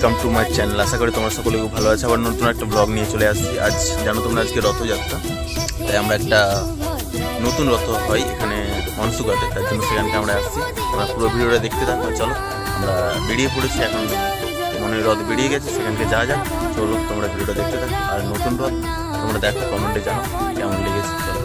Welcome to my channel. আশা করি তোমরা সকলে খুব ভালো আছে। আবার নতুন একটা ব্লগ নিয়ে চলে আসছি। আজ জানো তোমরা আজকে রথযাত্রা, তাই আমরা একটা নতুন রথ হয় এখানে মনসুকাতে, তার জন্য সেখানকে আমরা আসছি। আমরা পুরো ভিডিওটা দেখতে থাকবো। চলো আমরা বেরিয়ে পড়েছি, এখন মনে রথ বেরিয়ে গেছে, সেখানকে যাওয়া যাক। চলো তোমরা ভিডিওটা দেখতে থাকো। আর নতুন রথ তোমরা দেখো, কমেন্টে জানাও কেমন লেগেছে। চলো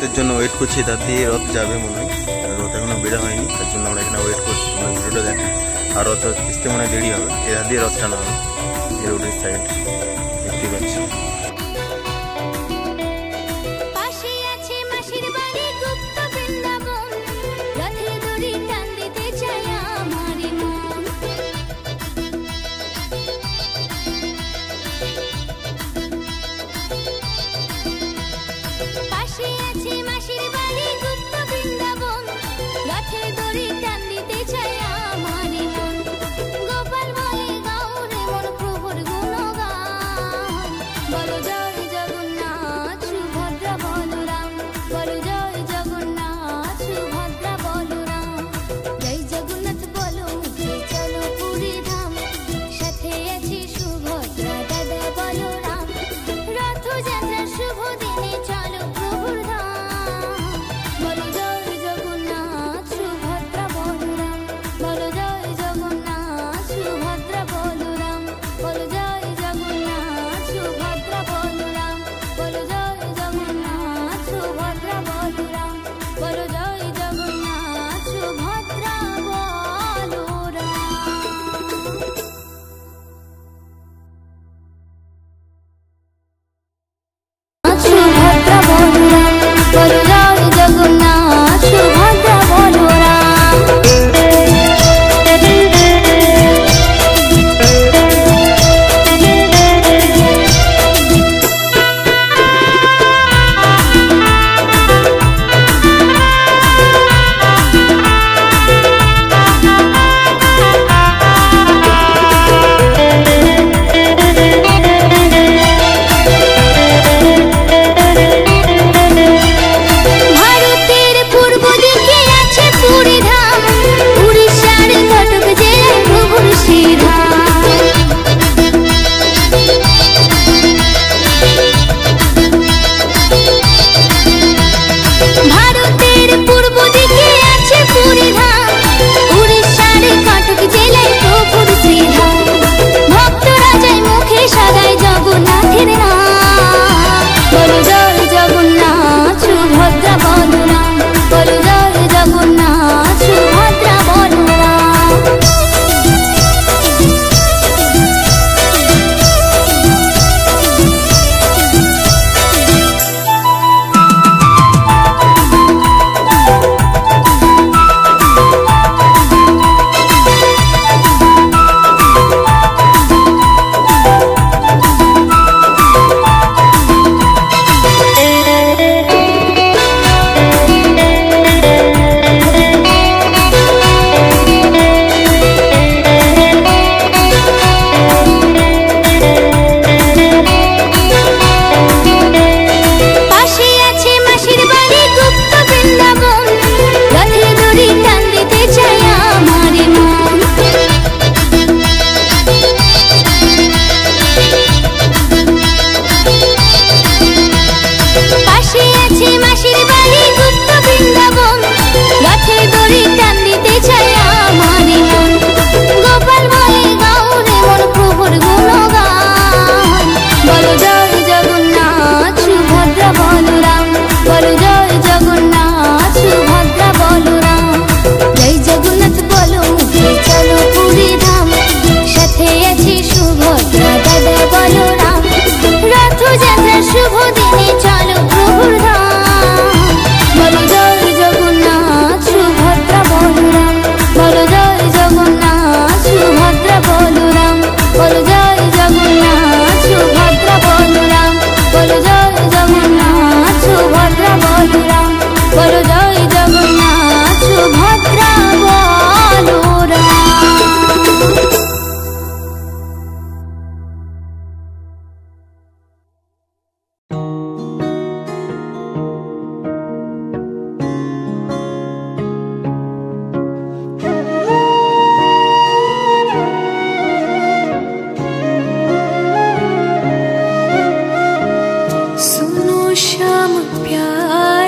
এর জন্য ওয়েট করছি। তার দিয়ে রথ যাবে মনে হয়, রথ এখনো বেরো হয়নি, তার জন্য আমরা এখানে ওয়েট করছি। ভিডিওটা দেখেন। আর রথ আসতে মনে হয় দেরি হবে, এর দিয়ে রথ টানা হবে। এই রোডের সাইড দেখতে পাচ্ছি।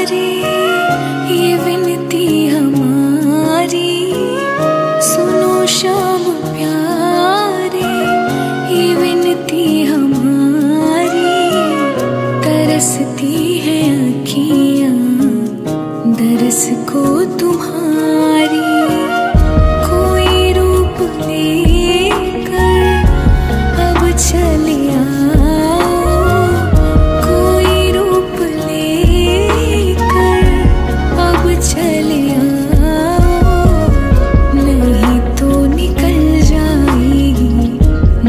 ये विनती हमारी सुनो श्याम प्यारे, ये विनती हमारी तरसती है अखियाँ दरस को तुम्हारी। कोई रूप लेकर अब चले आओ, कोई रूप लेकर अब चले आओ, नहीं तो निकल जाएगी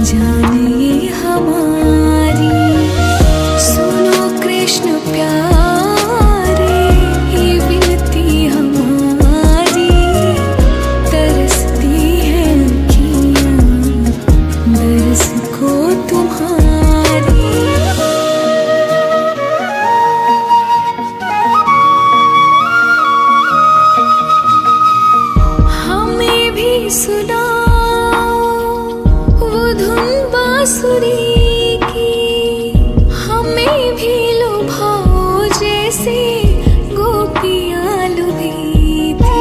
जान ये हमारी। सुनो कृष्ण प्यारे, ये विनती हमारी तरसती है अखियाँ दरस को तुम्हारी। हमें भी सुनाओ वो धुन बांसुरी की, हमें भी लुभाओ जैसे गोपियाँ लुभी थी।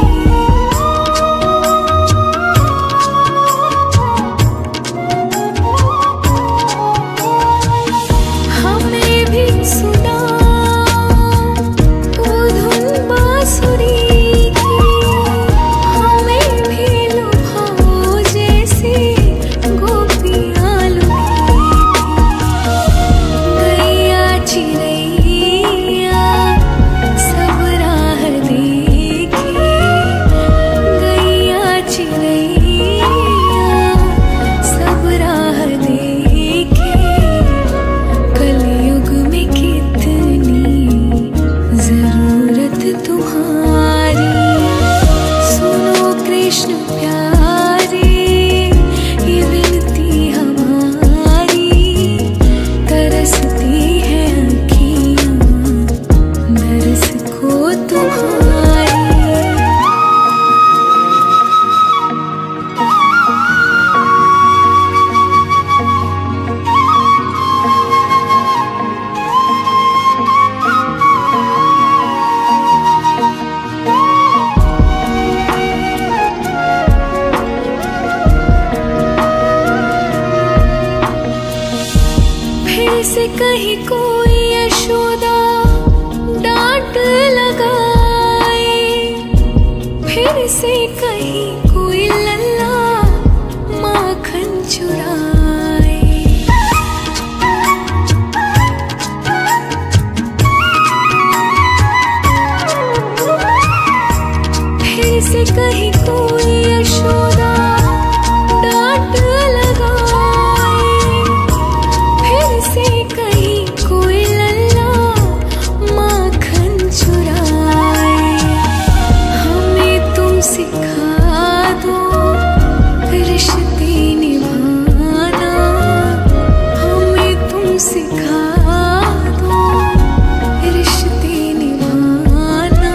हमें भी सुनाओ वो धुन बांसुरी की, हमें भी लुभाओ जैसे गोपियाँ लुभी थी। गैया चिड़ैया सब राह देखे, गैया चिड़ैया सब राह देखे, कलयुग में कितनी जरूरत तुम्हारी। सुनो कृष्ण प्यारे, ये विनती हमारी तरसती है अखियाँ दरस को तुम्हारी। फिर से कहीं कोई यशोदा डांट लगाए, फिर से कहीं कोई लल्ला माखन चुराए। फिर से कहीं कोई यशोदा डांट लगाए, फिर से कहीं कोई लल्ला माखन चुराए। हमें तुम सिखा दो रिश्ते निभाना, हमें तुम सिखा दो रिश्ते निभाना,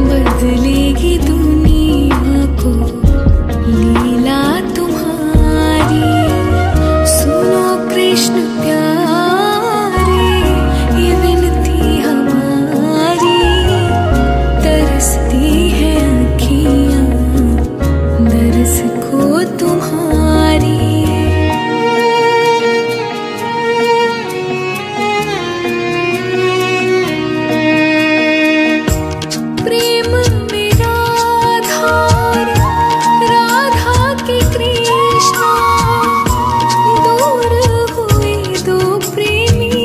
बदलेगी दुनिया को लीला तुम्हारी। सुनो कृष्ण प्यारे, ये विनती हमारी तरसती है अखियाँ दरस को तुम्हारी। प्रेम में राधा, राधा के कृष्णा, दूर हुए दो प्रेमी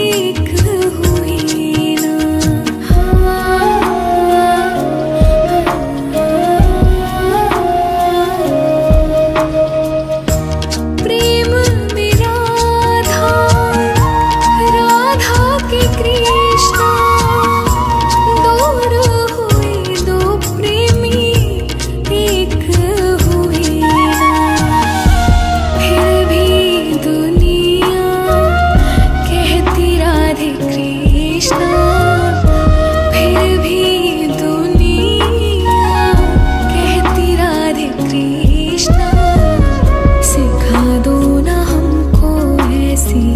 एक हुए ना। प्रेम में राधा, राधा के कृष्णा, दूर हुए दो प्रेमी एक हुए ना। फिर भी दुनिया कहती राधे कृष्णा, फिर भी दुनिया कहती राधे कृष्णा। सिखा दो ना हमको ऐसी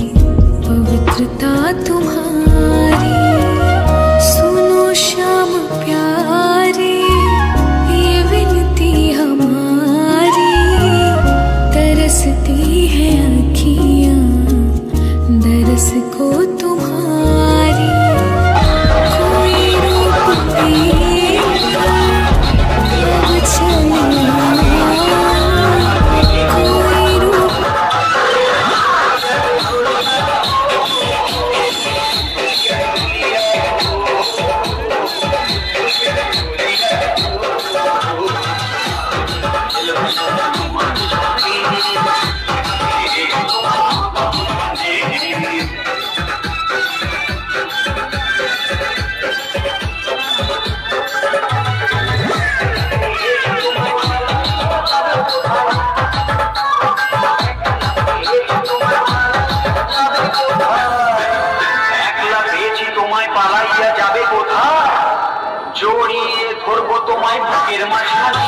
पवित्रता तुम्हारी। করবো তোমায় বুকের মাঝখানে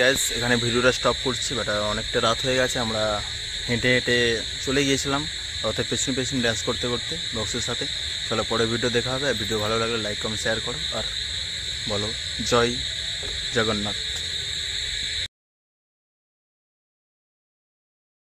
গ্যাস এখানে ভিডিওটা স্টপ করছি, বাট অনেকটা রাত হয়ে গেছে। আমরা হেঁটে হেঁটে চলে গিয়েছিলাম রথের পেছনে পেছনে ড্যান্স করতে করতে বক্সের সাথে। চলো পরে ভিডিও দেখা হবে। আর ভিডিও ভালো লাগলে লাইক কমেন্ট শেয়ার করো আর বলো জয় জগন্নাথ।